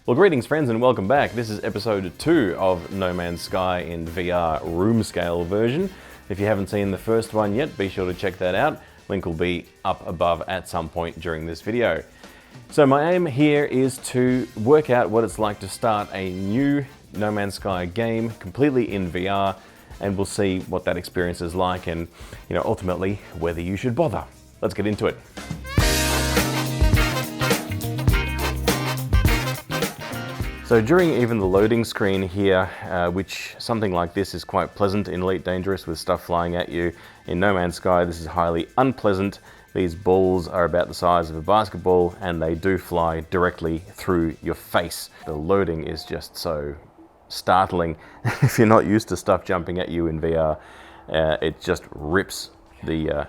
Well, greetings friends and welcome back. This is episode 2 of No Man's Sky in VR room scale version. If you haven't seen the first one yet, be sure to check that out. Link will be up above at some point during this video. So my aim here is to work out what it's like to start a new No Man's Sky game completely in VR, and we'll see what that experience is like and, ultimately whether you should bother. Let's get into it. So during even the loading screen here, which something like this is quite pleasant in Elite Dangerous with stuff flying at you, in No Man's Sky this is highly unpleasant. These balls are about the size of a basketball and they do fly directly through your face. The loading is just so startling. If you're not used to stuff jumping at you in VR, it just rips the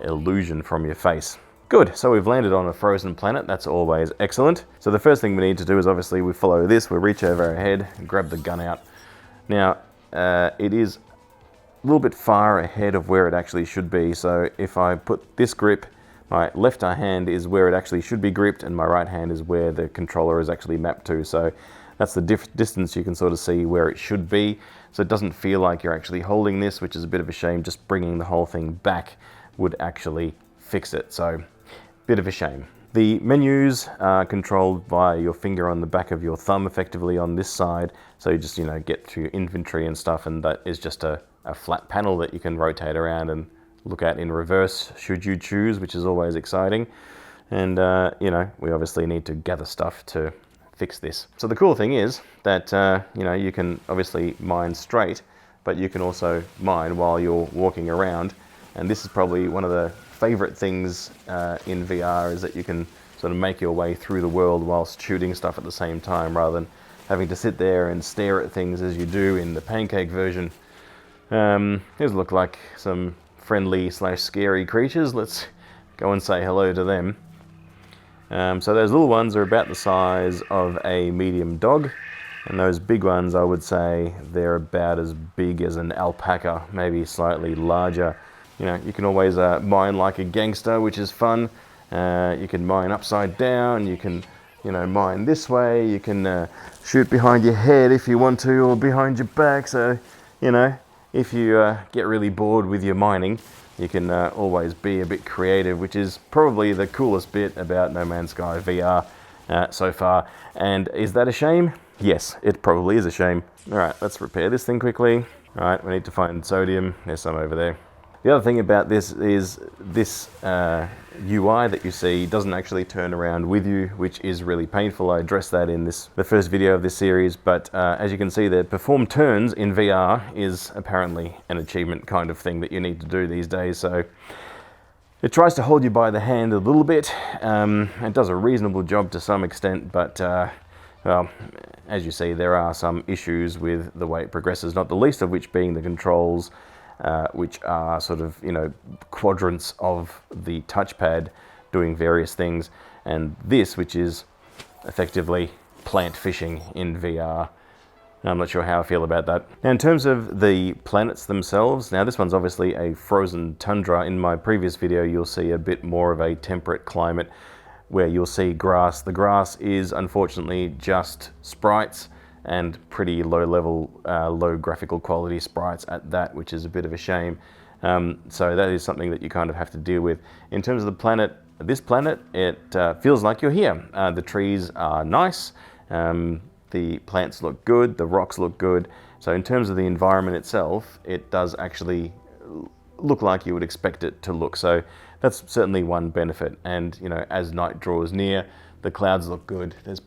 illusion from your face. Good, so we've landed on a frozen planet, that's always excellent. So the first thing we need to do is obviously we follow this, we reach over our head and grab the gun out. Now, it is a little bit far ahead of where it actually should be, so if I put this grip, my left hand is where it actually should be gripped and my right hand is where the controller is actually mapped to. So that's the distance you can sort of see where it should be. So it doesn't feel like you're actually holding this, which is a bit of a shame. Just bringing the whole thing back would actually fix it. So bit of a shame. The menus are controlled by your finger on the back of your thumb, effectively on this side. So you just, get to your inventory and stuff, and that is just a flat panel that you can rotate around and look at in reverse, should you choose, which is always exciting. And, we obviously need to gather stuff to fix this. So the cool thing is that, you can obviously mine straight, but you can also mine while you're walking around. And this is probably one of the favorite things in VR, is that you can sort of make your way through the world whilst shooting stuff at the same time, rather than having to sit there and stare at things as you do in the pancake version. These look like some friendly / scary creatures. Let's go and say hello to them. So those little ones are about the size of a medium dog, and those big ones, I would say they're about as big as an alpaca, maybe slightly larger. You can always mine like a gangster, which is fun. You can mine upside down, you can, mine this way, you can shoot behind your head if you want to, or behind your back. So, if you get really bored with your mining, you can always be a bit creative, which is probably the coolest bit about No Man's Sky VR so far. And is that a shame? Yes, it probably is a shame. All right, let's repair this thing quickly. All right, we need to find sodium. There's some over there. The other thing about this is this UI that you see doesn't actually turn around with you, which is really painful. I addressed that in the first video of this series, but as you can see, the perform turns in VR is apparently an achievement kind of thing that you need to do these days. So it tries to hold you by the hand a little bit. It does a reasonable job to some extent, but well, as you see, there are some issues with the way it progresses, not the least of which being the controls, which are sort of, quadrants of the touchpad doing various things, and this, which is effectively plant fishing in VR. I'm not sure how I feel about that. Now, in terms of the planets themselves, now this one's obviously a frozen tundra. In my previous video, you'll see a bit more of a temperate climate where you'll see grass. The grass is unfortunately just sprites, and pretty low graphical quality sprites at that, which is a bit of a shame. So that is something that you kind of have to deal with. In terms of the planet, this planet, it feels like you're here. The trees are nice, the plants look good, the rocks look good. So in terms of the environment itself, it does actually look like you would expect it to look. So that's certainly one benefit. And as night draws near, the clouds look good. There's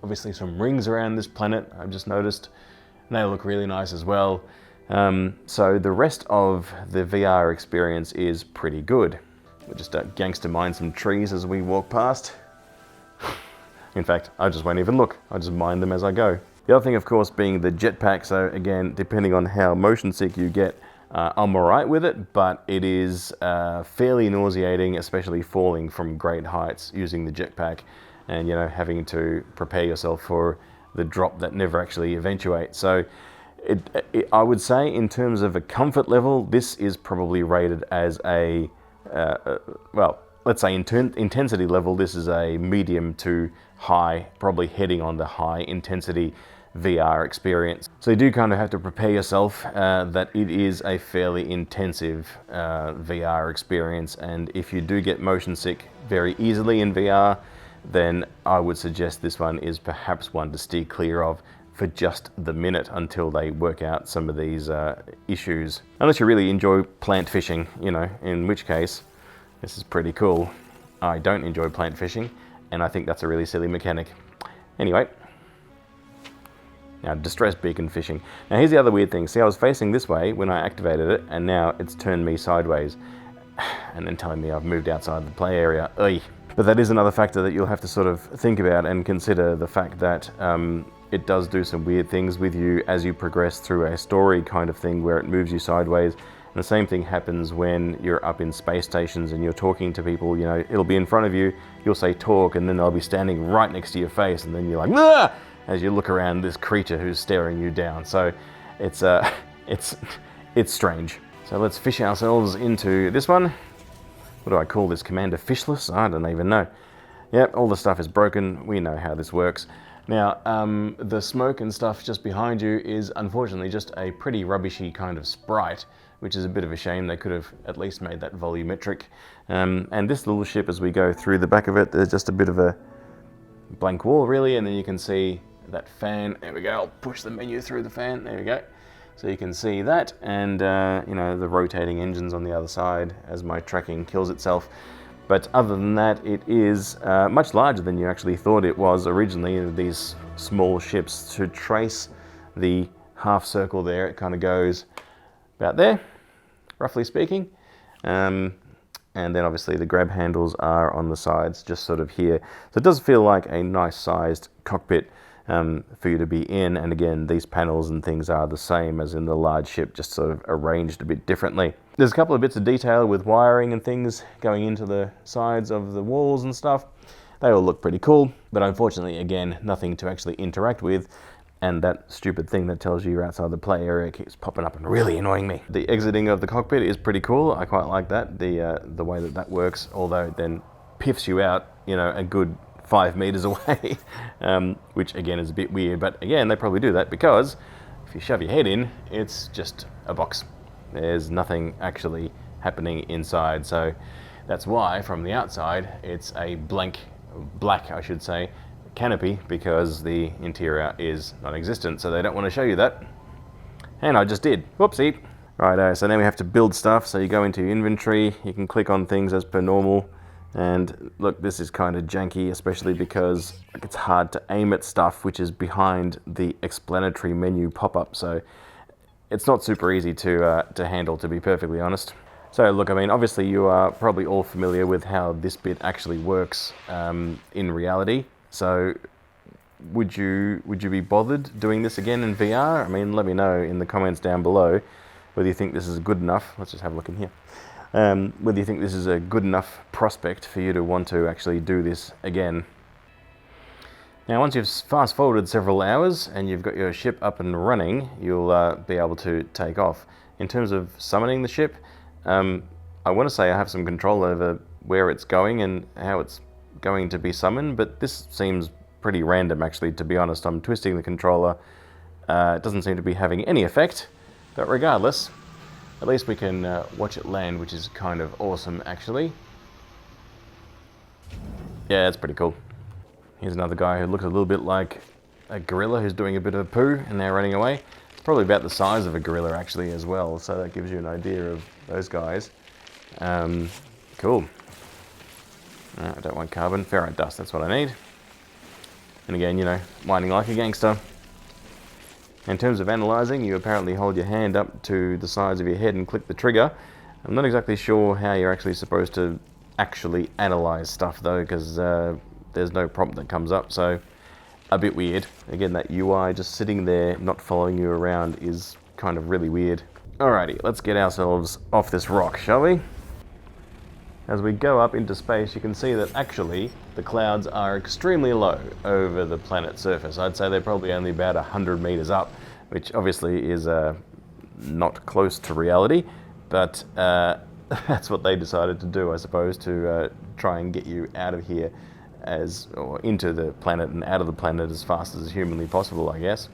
obviously some rings around this planet, I've just noticed, and they look really nice as well. So the rest of the VR experience is pretty good. We'll just gangster mine some trees as we walk past. In fact, I just won't even look, I just mine them as I go. The other thing, of course, being the jetpack. So again, depending on how motion sick you get, I'm alright with it, but it is fairly nauseating, especially falling from great heights using the jetpack, and having to prepare yourself for the drop that never actually eventuates. So I would say in terms of a comfort level, this is probably rated as a, well, let's say intensity level, this is a medium to high, probably heading on the high intensity VR experience. So you do kind of have to prepare yourself that it is a fairly intensive VR experience, and if you do get motion sick very easily in VR, then I would suggest this one is perhaps one to steer clear of for just the minute until they work out some of these issues. Unless you really enjoy plant fishing, you know, in which case this is pretty cool. I don't enjoy plant fishing, and I think that's a really silly mechanic. Anyway, now distress beacon fishing. Now here's the other weird thing. See, I was facing this way when I activated it, and now it's turned me sideways and then telling me I've moved outside the play area. Oy. But that is another factor that you'll have to sort of think about and consider, the fact that it does do some weird things with you as you progress through a story kind of thing where it moves you sideways. And the same thing happens when you're up in space stations and you're talking to people. You know, it'll be in front of you, you'll say talk, and then they'll be standing right next to your face, and then you're like, ah! As you look around this creature who's staring you down. So it's it's strange. So let's fish ourselves into this one. What do I call this? Commander Fishless? I don't even know. Yep, all the stuff is broken. We know how this works. Now, the smoke and stuff just behind you is unfortunately just a pretty rubbishy kind of sprite, which is a bit of a shame. They could have at least made that volumetric. And this little ship, as we go through the back of it, there's just a bit of a blank wall really, and then you can see that fan. There we go. I'll push the menu through the fan. There we go. So you can see that, and you know, the rotating engines on the other side as my tracking kills itself. But other than that, it is much larger than you actually thought it was originally. These small ships, to trace the half circle there, it kind of goes about there, roughly speaking. And then obviously the grab handles are on the sides, just sort of here. So it does feel like a nice sized cockpit for you to be in. And again, these panels and things are the same as in the large ship, just sort of arranged a bit differently. There's a couple of bits of detail with wiring and things going into the sides of the walls and stuff. They all look pretty cool, but unfortunately, again, nothing to actually interact with. And that stupid thing that tells you you're outside the play area keeps popping up and really annoying me. The exiting of the cockpit is pretty cool. I quite like that, the way that that works, although it then piffs you out, you know, a good 5 meters away, which again is a bit weird. But again, they probably do that because if you shove your head in, it's just a box. There's nothing actually happening inside. So that's why from the outside, it's a black, I should say, canopy, because the interior is non-existent, so they don't want to show you that. And I just did. Whoopsie. Righto, so now we have to build stuff. So you go into your inventory, you can click on things as per normal. And look, this is kind of janky, especially because it's hard to aim at stuff which is behind the explanatory menu pop-up. So it's not super easy to handle, to be perfectly honest. So look, I mean, obviously you are probably all familiar with how this bit actually works in reality. So would you be bothered doing this again in VR? I mean, let me know in the comments down below whether you think this is good enough. Let's just have a look in here. Whether you think this is a good enough prospect for you to want to actually do this again. Now, once you've fast forwarded several hours and you've got your ship up and running, you'll be able to take off. In terms of summoning the ship, I want to say I have some control over where it's going and how it's going to be summoned, but this seems pretty random actually, to be honest. I'm twisting the controller. It doesn't seem to be having any effect, but regardless, at least we can watch it land, which is kind of awesome actually. Yeah, that's pretty cool. Here's another guy who looks a little bit like a gorilla who's doing a bit of a poo and now running away. It's probably about the size of a gorilla actually as well, so that gives you an idea of those guys. Cool. I don't want carbon, ferrite dust, that's what I need. And again, you know, whining like a gangster. In terms of analysing, you apparently hold your hand up to the sides of your head and click the trigger. I'm not exactly sure how you're actually supposed to actually analyse stuff though, because there's no prompt that comes up, so a bit weird. Again, that UI just sitting there, not following you around, is kind of really weird. Alrighty, let's get ourselves off this rock, shall we? As we go up into space, you can see that actually the clouds are extremely low over the planet's surface. I'd say they're probably only about 100 meters up, which obviously is not close to reality, but that's what they decided to do, I suppose, to try and get you out of here or into the planet and out of the planet as fast as humanly possible, I guess.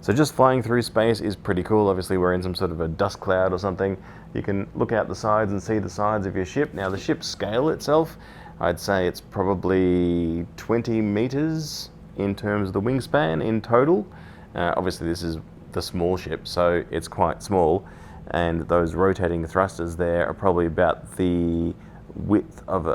So just flying through space is pretty cool. Obviously we're in some sort of a dust cloud or something. You can look out the sides and see the sides of your ship. Now the ship's scale itself, I'd say it's probably 20 meters in terms of the wingspan in total. Obviously this is the small ship, so it's quite small, and those rotating thrusters there are probably about the width of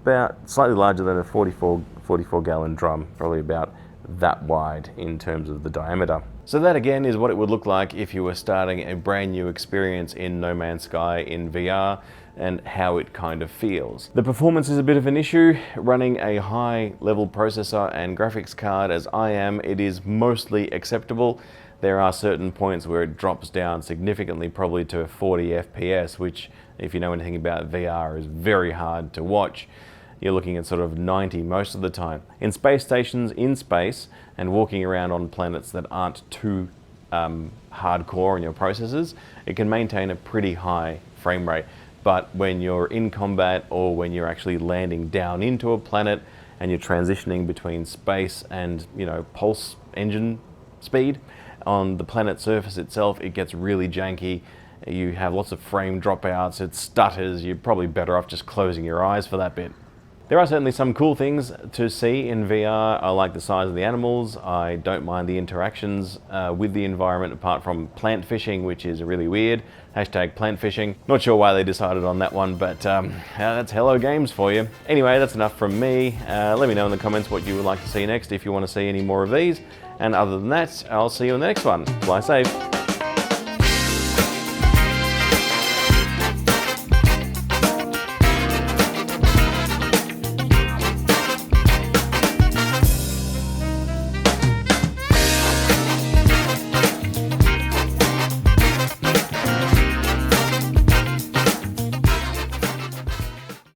about slightly larger than a 44 gallon drum, probably about that wide in terms of the diameter. So that again is what it would look like if you were starting a brand new experience in No Man's Sky in VR, and how it kind of feels. The performance is a bit of an issue. Running a high level processor and graphics card as I am, it is mostly acceptable. There are certain points where it drops down significantly, probably to 40 FPS, which, if you know anything about VR, is very hard to watch. You're looking at sort of 90 most of the time. In space stations in space and walking around on planets that aren't too hardcore in your processors, it can maintain a pretty high frame rate. But when you're in combat, or when you're actually landing down into a planet and you're transitioning between space and, you know, pulse engine speed on the planet surface itself, it gets really janky. You have lots of frame dropouts, it stutters. You're probably better off just closing your eyes for that bit. There are certainly some cool things to see in VR. I like the size of the animals. I don't mind the interactions with the environment, apart from plant fishing, which is really weird. Hashtag plant fishing. Not sure why they decided on that one, but that's Hello Games for you. Anyway, that's enough from me. Let me know in the comments what you would like to see next, if you want to see any more of these. And other than that, I'll see you in the next one. Fly safe.